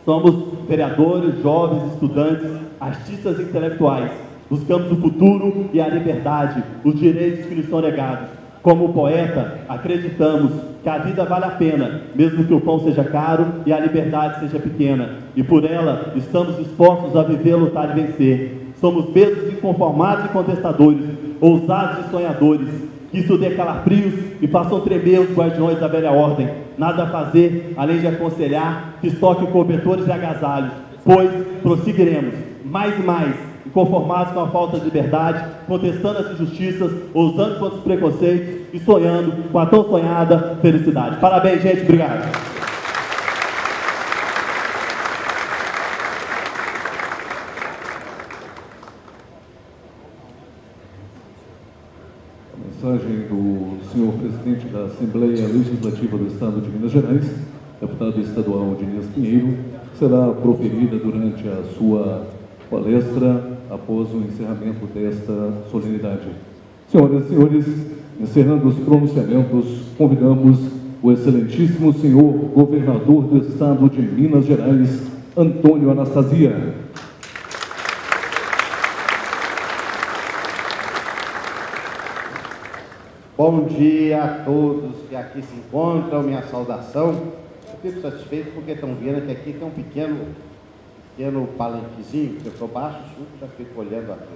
Somos vereadores, jovens, estudantes, artistas intelectuais. Buscamos o futuro e a liberdade, os direitos que lhes são negados. Como poeta, acreditamos que a vida vale a pena, mesmo que o pão seja caro e a liberdade seja pequena. E por ela, estamos dispostos a viver, lutar e vencer. Somos mesmos inconformados e contestadores, ousados e sonhadores. Que isso dê calafrios e façam tremer os guardiões da velha ordem. Nada a fazer, além de aconselhar que estoque cobertores e agasalhos, pois prosseguiremos mais e mais, inconformados com a falta de liberdade, contestando as injustiças, ousando contra os preconceitos e sonhando com a tão sonhada felicidade. Parabéns, gente. Obrigado. Mensagem do senhor presidente da Assembleia Legislativa do Estado de Minas Gerais, deputado estadual Diniz Pinheiro, será proferida durante a sua palestra após o encerramento desta solenidade. Senhoras e senhores, encerrando os pronunciamentos, convidamos o excelentíssimo senhor governador do Estado de Minas Gerais, Antônio Anastasia. Bom dia a todos que aqui se encontram, minha saudação. Eu fico satisfeito porque estão vendo que aqui tem um pequeno palanquezinho, que eu sou baixo, já fico olhando aqui.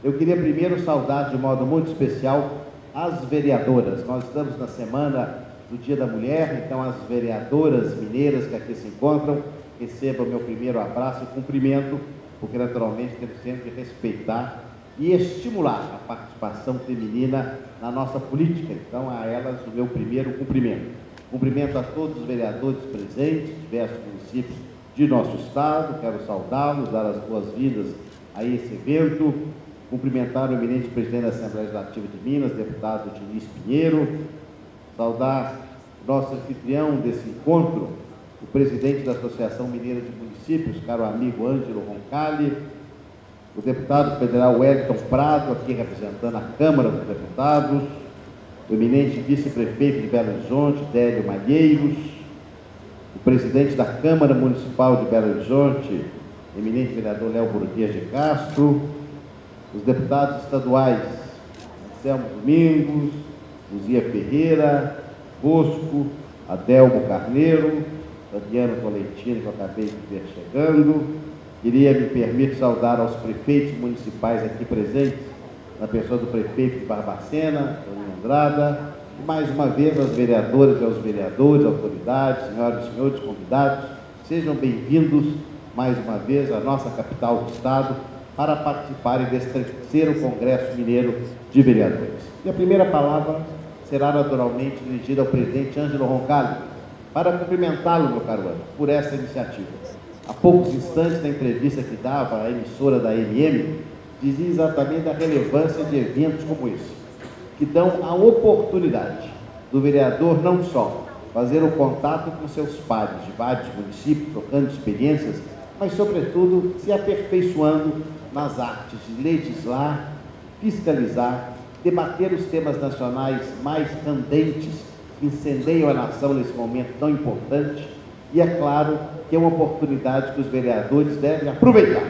Eu queria primeiro saudar de modo muito especial as vereadoras. Nós estamos na semana do Dia da Mulher, então as vereadoras mineiras que aqui se encontram, recebam meu primeiro abraço e cumprimento, porque naturalmente temos sempre que respeitar e estimular a participação feminina na nossa política. Então, a elas, o meu primeiro cumprimento. Cumprimento a todos os vereadores presentes, diversos municípios de nosso estado. Quero saudá-los, dar as boas-vindas a esse evento. Cumprimentar o eminente presidente da Assembleia Legislativa de Minas, deputado Diniz Pinheiro. Saudar o nosso anfitrião desse encontro, o presidente da Associação Mineira de Municípios, caro amigo Ângelo Roncalli, o deputado federal Wellington Prado, aqui representando a Câmara dos Deputados, o eminente vice-prefeito de Belo Horizonte, Délio Malheiros, o presidente da Câmara Municipal de Belo Horizonte, eminente vereador Léo Burguês de Castro, os deputados estaduais Anselmo Domingos, Luzia Ferreira, Bosco, Adelmo Carneiro, Adriano Tolentino, que eu acabei de ver chegando. Queria, me permitir, saudar aos prefeitos municipais aqui presentes, na pessoa do prefeito de Barbacena, Antônio Andrada, e mais uma vez as vereadoras e aos vereadores, autoridades, senhoras e senhores convidados, sejam bem-vindos mais uma vez à nossa capital do estado para participarem desse terceiro Congresso Mineiro de Vereadores. E a primeira palavra será naturalmente dirigida ao presidente Ângelo Roncalli, para cumprimentá-lo, meu caro Ângelo, por essa iniciativa. Há poucos instantes, na entrevista que dava à emissora da MM, dizia exatamente da relevância de eventos como esse, que dão a oportunidade do vereador não só fazer o contato com seus pares de vários municípios, trocando experiências, mas, sobretudo, se aperfeiçoando nas artes de legislar, fiscalizar, debater os temas nacionais mais candentes que incendeiam a nação nesse momento tão importante. E é claro que é uma oportunidade que os vereadores devem aproveitar.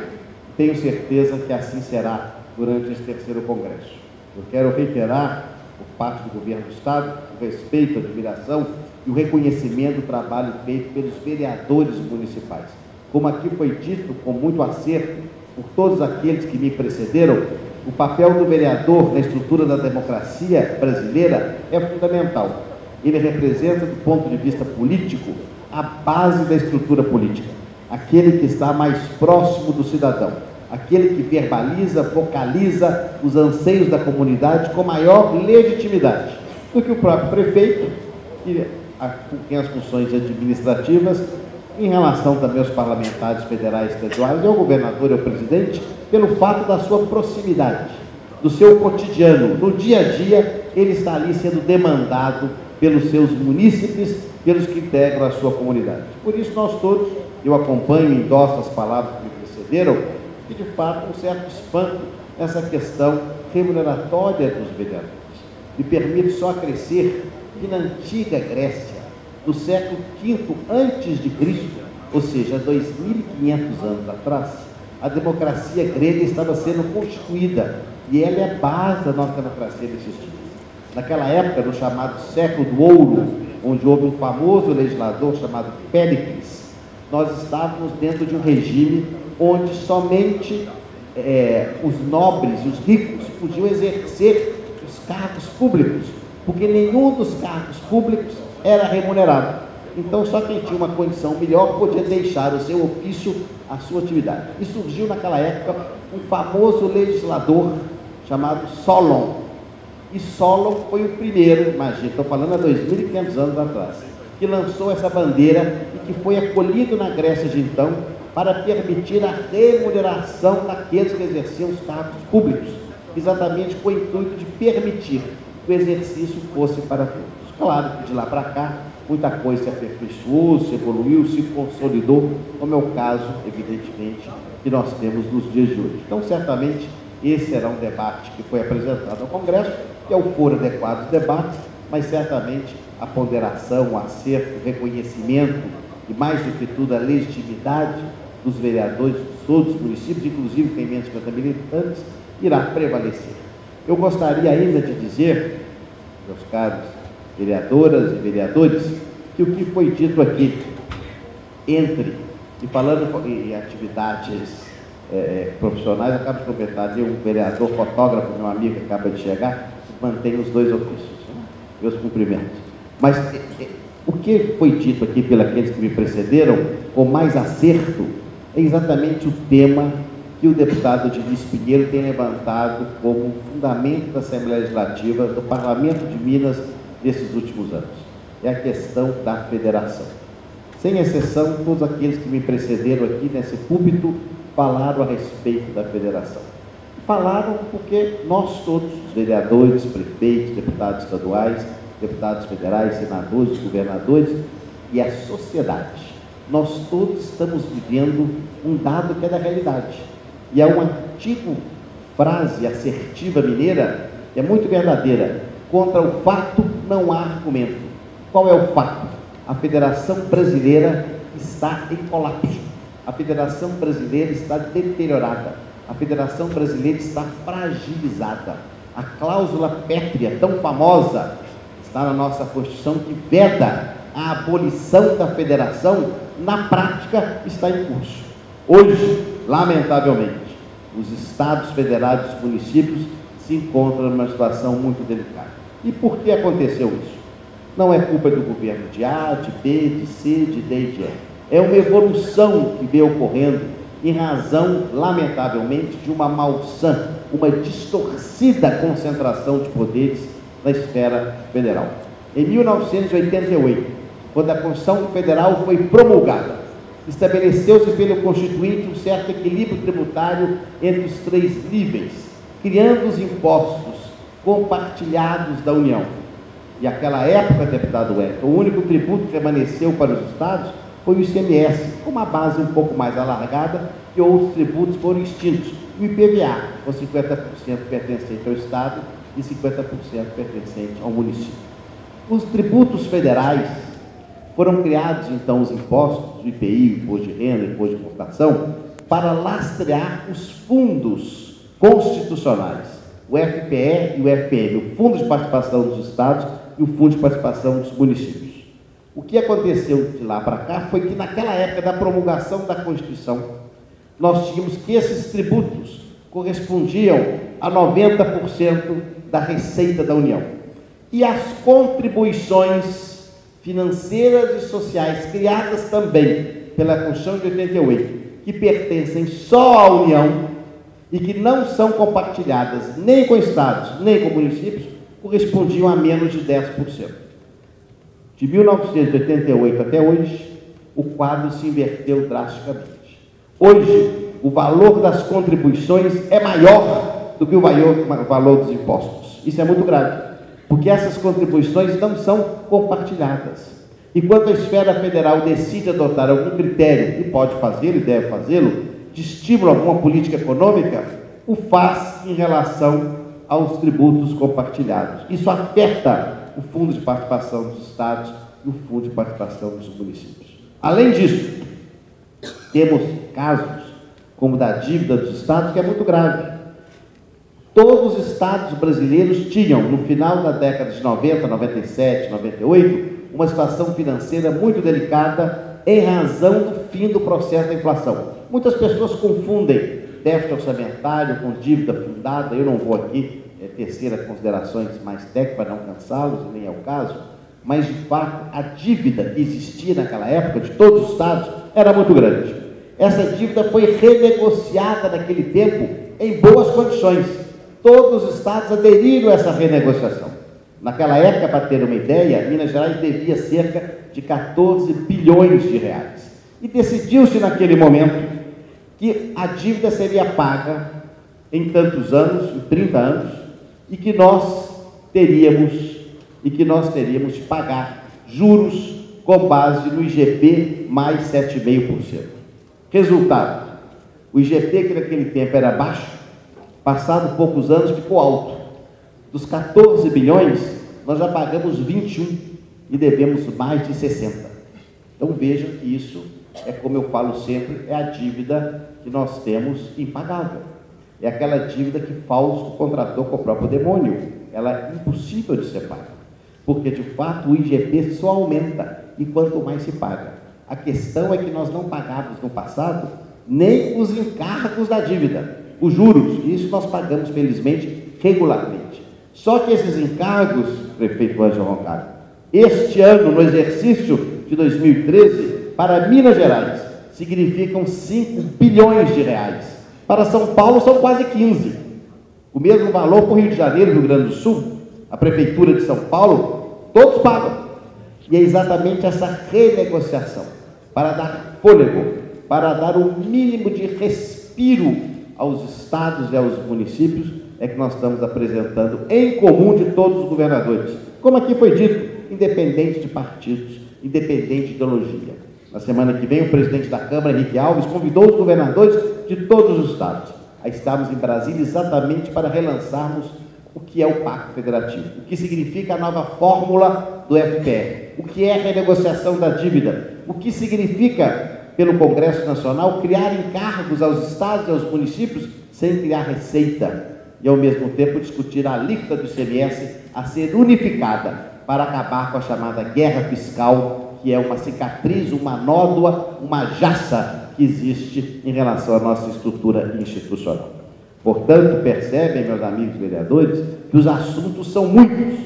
Tenho certeza que assim será durante esse terceiro Congresso. Eu quero reiterar, por parte do Governo do Estado, o respeito, a admiração e o reconhecimento do trabalho feito pelos vereadores municipais. Como aqui foi dito, com muito acerto, por todos aqueles que me precederam, o papel do vereador na estrutura da democracia brasileira é fundamental. Ele representa, do ponto de vista político, a base da estrutura política, aquele que está mais próximo do cidadão, aquele que verbaliza, vocaliza os anseios da comunidade com maior legitimidade do que o próprio prefeito, que tem as funções administrativas, em relação também aos parlamentares federais e estaduais, e ao governador e ao presidente, pelo fato da sua proximidade, do seu cotidiano. No dia a dia, ele está ali sendo demandado pelos seus munícipes, pelos que integram a sua comunidade. Por isso, nós todos, eu acompanho e endosso as palavras que me precederam, e de fato, um certo espanto nessa questão remuneratória dos vereadores. Me permite só acrescer que na antiga Grécia, do século V a.C., ou seja, 2.500 anos atrás, a democracia grega estava sendo constituída, e ela é a base da nossa democracia nesses dias. Naquela época, no chamado século do ouro, onde houve um famoso legislador chamado Péricles, nós estávamos dentro de um regime onde somente os nobres e os ricos podiam exercer os cargos públicos, porque nenhum dos cargos públicos era remunerado. Então, só quem tinha uma condição melhor podia deixar o seu ofício, a sua atividade. E surgiu naquela época um famoso legislador chamado Solon. E Solon foi o primeiro, imagina, estou falando há 2.500 anos atrás, que lançou essa bandeira e que foi acolhido na Grécia de então para permitir a remuneração daqueles que exerciam os cargos públicos, exatamente com o intuito de permitir que o exercício fosse para todos. Claro que de lá para cá, muita coisa se aperfeiçoou, se evoluiu, se consolidou, como é o caso, evidentemente, que nós temos nos dias de hoje. Então, certamente, esse será um debate que foi apresentado ao Congresso, que é o foro adequado dos debates, mas certamente a ponderação, o acerto, o reconhecimento e, mais do que tudo, a legitimidade dos vereadores de todos os municípios, inclusive tem menos 50 mil habitantes, irá prevalecer. Eu gostaria ainda de dizer, meus caros vereadoras e vereadores, que o que foi dito aqui, entre, e falando em atividades profissionais, eu acabo de comentar ali, um vereador fotógrafo, meu amigo que acaba de chegar, mantém os dois ofícios, meus cumprimentos. Mas o que foi dito aqui pelos que me precederam, com mais acerto, é exatamente o tema que o deputado Diniz Pinheiro tem levantado como fundamento da Assembleia Legislativa do Parlamento de Minas nesses últimos anos. É a questão da federação. Sem exceção, todos aqueles que me precederam aqui nesse púlpito falaram a respeito da federação. Falaram porque nós todos, os vereadores, prefeitos, deputados estaduais, deputados federais, senadores, governadores e a sociedade, nós todos estamos vivendo um dado que é da realidade. E há uma antiga frase assertiva mineira, que é muito verdadeira: contra o fato não há argumento. Qual é o fato? A Federação Brasileira está em colapso. A Federação Brasileira está deteriorada. A Federação Brasileira está fragilizada. A cláusula pétrea, tão famosa, está na nossa Constituição, que veda a abolição da federação, na prática está em curso. Hoje, lamentavelmente, os estados federados e os municípios se encontram numa situação muito delicada. E por que aconteceu isso? Não é culpa do governo de A, de B, de C, de D e de E. É uma evolução que vem ocorrendo em razão, lamentavelmente, de uma malsã, uma distorcida concentração de poderes na esfera federal. Em 1988, quando a Constituição Federal foi promulgada, estabeleceu-se pelo Constituinte um certo equilíbrio tributário entre os três níveis, criando os impostos compartilhados da União. E naquela época, deputado Wellington, o único tributo que permaneceu para os estados foi o ICMS, com uma base um pouco mais alargada, que outros tributos foram extintos. E o IPVA, com 50% pertencente ao estado e 50% pertencente ao município. Os tributos federais foram criados, então, os impostos, o IPI, imposto de renda, imposto de importação, para lastrear os fundos constitucionais, o FPE e o FPM, o Fundo de Participação dos Estados e o Fundo de Participação dos Municípios. O que aconteceu de lá para cá foi que, naquela época da promulgação da Constituição, nós tínhamos que esses tributos correspondiam a 90% da receita da União. E as contribuições financeiras e sociais criadas também pela Constituição de 88, que pertencem só à União e que não são compartilhadas nem com estados, nem com municípios, correspondiam a menos de 10%. De 1988 até hoje, o quadro se inverteu drasticamente. Hoje, o valor das contribuições é maior do que o valor dos impostos. Isso é muito grave, porque essas contribuições não são compartilhadas. Enquanto a esfera federal decide adotar algum critério, e pode fazê-lo e deve fazê-lo, de estímulo a alguma política econômica, o faz em relação aos tributos compartilhados. Isso afeta o Fundo de Participação dos Estados e o Fundo de Participação dos Municípios. Além disso, temos casos como da dívida dos estados, que é muito grave. Todos os estados brasileiros tinham, no final da década de 90, 97, 98, uma situação financeira muito delicada em razão do fim do processo da inflação. Muitas pessoas confundem déficit orçamentário com dívida fundada. Eu não vou aqui tecer as considerações mais técnicas para não cansá-los, nem é o caso, mas de fato a dívida que existia naquela época, de todos os estados, era muito grande. Essa dívida foi renegociada naquele tempo em boas condições. Todos os estados aderiram a essa renegociação. Naquela época, para ter uma ideia, Minas Gerais devia cerca de 14 bilhões de reais. E decidiu-se naquele momento que a dívida seria paga em tantos anos, em 30 anos, e que nós teríamos de pagar juros com base no IGP mais 7,5%. Resultado, o IGP, que naquele tempo era baixo, passado poucos anos ficou alto. Dos 14 bilhões, nós já pagamos 21 e devemos mais de 60. Então vejam que isso é, como eu falo sempre, é a dívida que nós temos impagável. É aquela dívida que Fausto contratou com o próprio demônio. Ela é impossível de ser paga, porque de fato o IGP só aumenta e quanto mais se paga. A questão é que nós não pagávamos no passado nem os encargos da dívida, os juros, e isso nós pagamos felizmente regularmente. Só que esses encargos, prefeito Ângelo Roncalho, este ano, no exercício de 2013, para Minas Gerais, significam 5 bilhões de reais. Para São Paulo são quase 15. O mesmo valor para o Rio de Janeiro, Rio Grande do Sul, a Prefeitura de São Paulo, todos pagam. E é exatamente essa renegociação, para dar fôlego, para dar um mínimo de respiro aos estados e aos municípios, é que nós estamos apresentando em comum de todos os governadores. Como aqui foi dito, independente de partidos, independente de ideologia. Na semana que vem, o presidente da Câmara, Henrique Alves, convidou os governadores de todos os estados a estarmos em Brasília exatamente para relançarmos o que é o Pacto Federativo, o que significa a nova fórmula do FPR, o que é a renegociação da dívida, o que significa, pelo Congresso Nacional, criar encargos aos estados e aos municípios sem criar receita e, ao mesmo tempo, discutir a alíquota do ICMS a ser unificada para acabar com a chamada guerra fiscal, que é uma cicatriz, uma nódoa, uma jaça que existe em relação à nossa estrutura institucional. Portanto, percebem, meus amigos vereadores, que os assuntos são muitos,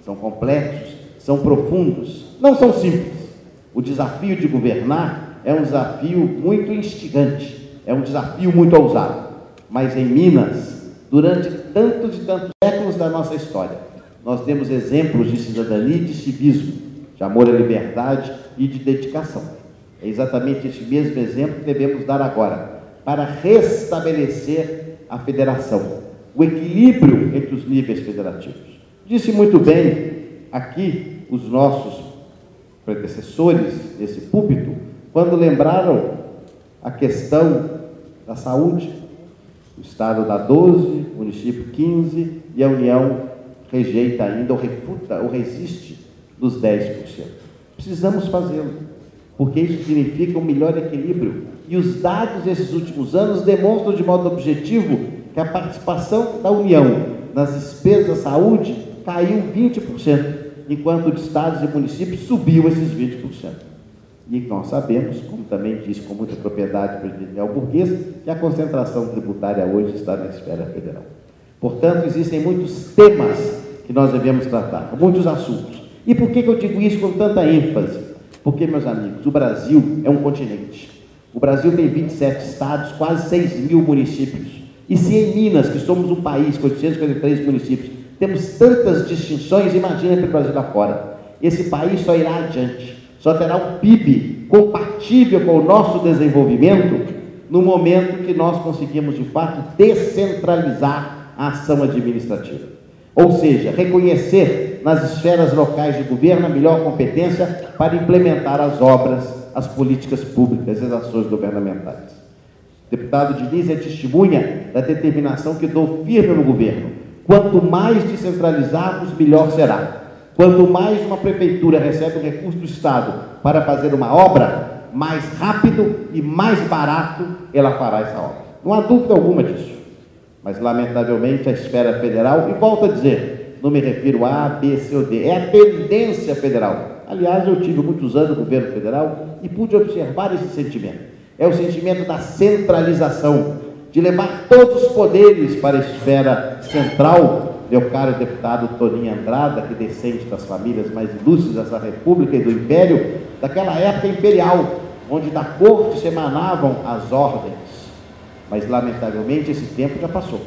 são complexos, são profundos, não são simples. O desafio de governar é um desafio muito instigante, é um desafio muito ousado. Mas em Minas, durante tantos e tantos séculos da nossa história, nós temos exemplos de cidadania e de civismo, de amor à liberdade e de dedicação. É exatamente esse mesmo exemplo que devemos dar agora, para restabelecer a federação, o equilíbrio entre os níveis federativos. Disse muito bem aqui os nossos predecessores desse púlpito, quando lembraram a questão da saúde. O Estado dá 12, o município 15 e a União rejeita ainda, ou refuta, ou resiste dos 10%. Precisamos fazê-lo, porque isso significa um melhor equilíbrio. E os dados desses últimos anos demonstram de modo objetivo que a participação da União nas despesas da saúde caiu 20%, enquanto de estados e municípios subiu esses 20%. E nós sabemos, como também disse com muita propriedade o presidente Daniel Burguês, que a concentração tributária hoje está na esfera federal. Portanto, existem muitos temas que nós devemos tratar, muitos assuntos. E por que eu digo isso com tanta ênfase? Porque, meus amigos, o Brasil é um continente. O Brasil tem 27 estados, quase 6 mil municípios. E se em Minas, que somos um país com 853 municípios, temos tantas distinções, imagina para o Brasil lá fora. Esse país só irá adiante, só terá um PIB compatível com o nosso desenvolvimento no momento que nós conseguimos, de fato, descentralizar a ação administrativa. Ou seja, reconhecer nas esferas locais de governo a melhor competência para implementar as obras, as políticas públicas e as ações governamentais. O deputado Diniz é testemunha da determinação que dou firme no governo. Quanto mais descentralizarmos, melhor será. Quanto mais uma prefeitura recebe um recurso do Estado para fazer uma obra, mais rápido e mais barato ela fará essa obra. Não há dúvida alguma disso. Mas, lamentavelmente, a esfera federal, e volto a dizer, não me refiro a A, B, C ou D, é a tendência federal. Aliás, eu tive muitos anos no governo federal e pude observar esse sentimento. É o sentimento da centralização, de levar todos os poderes para a esfera central, meu caro deputado Toninho Andrada, que descende das famílias mais ilustres dessa República e do Império, daquela época imperial, onde da corte se emanavam as ordens. Mas, lamentavelmente, esse tempo já passou.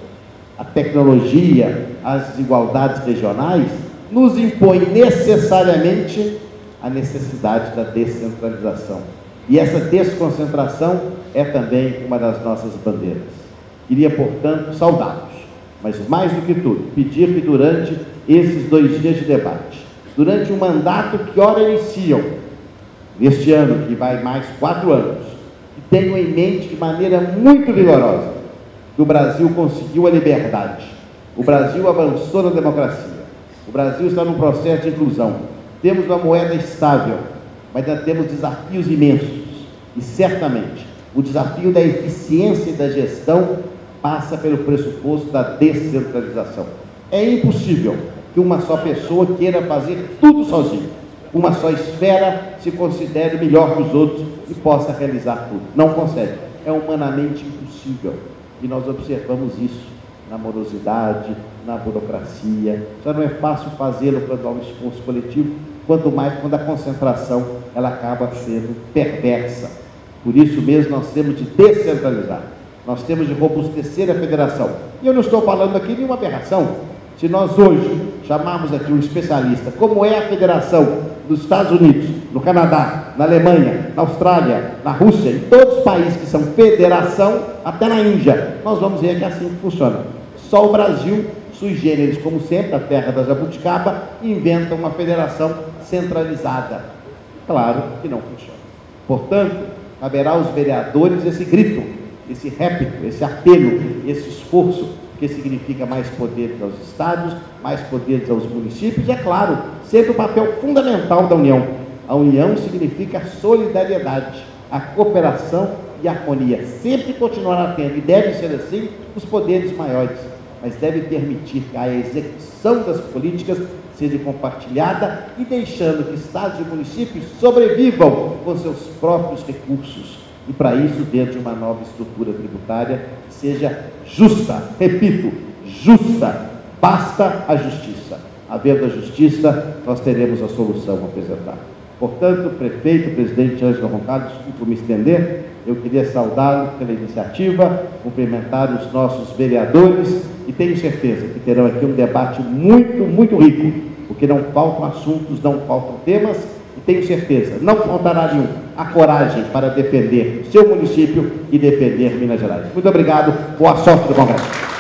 A tecnologia, as desigualdades regionais, nos impõem necessariamente a necessidade da descentralização. E essa desconcentração é também uma das nossas bandeiras. Queria, portanto, saudá-los, mas mais do que tudo, pedir que durante esses 2 dias de debate, durante um mandato que ora iniciam, neste ano, que vai mais 4 anos, que tenham em mente de maneira muito vigorosa que o Brasil conseguiu a liberdade, o Brasil avançou na democracia, o Brasil está num processo de inclusão, temos uma moeda estável, mas ainda temos desafios imensos, e certamente o desafio da eficiência e da gestão passa pelo pressuposto da descentralização. É impossível que uma só pessoa queira fazer tudo sozinha, uma só esfera se considere melhor que os outros e possa realizar tudo. Não consegue. É humanamente impossível. E nós observamos isso na morosidade, na burocracia. Já não é fácil fazê-lo quando há um esforço coletivo, quanto mais quando a concentração ela acaba sendo perversa. Por isso mesmo nós temos de descentralizar. Nós temos de robustecer a federação. E eu não estou falando aqui de nenhuma aberração. Se nós hoje chamarmos aqui um especialista, como é a federação dos Estados Unidos, no Canadá, na Alemanha, na Austrália, na Rússia, em todos os países que são federação, até na Índia, nós vamos ver que é assim que funciona. Só o Brasil, sui generis, como sempre, a terra da jabuticaba, inventa uma federação centralizada. Claro que não funciona. Portanto, caberá aos vereadores esse grito, esse répito, esse apelo, esse esforço, que significa mais poderes aos estados, mais poderes aos municípios, e, é claro, sempre o papel fundamental da União. A União significa solidariedade, a cooperação e a harmonia. Sempre continuará tendo, e deve ser assim, os poderes maiores, mas deve permitir que a execução das políticas seja compartilhada e deixando que estados e municípios sobrevivam com seus próprios recursos. E para isso, dentro de uma nova estrutura tributária, seja justa, repito, justa, basta a justiça. Havendo a justiça, nós teremos a solução a apresentar. Portanto, prefeito, presidente Ângelo Roncalho, desculpe por me estender, eu queria saudá-lo pela iniciativa, cumprimentar os nossos vereadores e tenho certeza que terão aqui um debate muito, muito rico, porque não faltam assuntos, não faltam temas, e tenho certeza, não faltará nenhum, a coragem para defender o seu município e defender Minas Gerais. Muito obrigado, boa sorte do Congresso.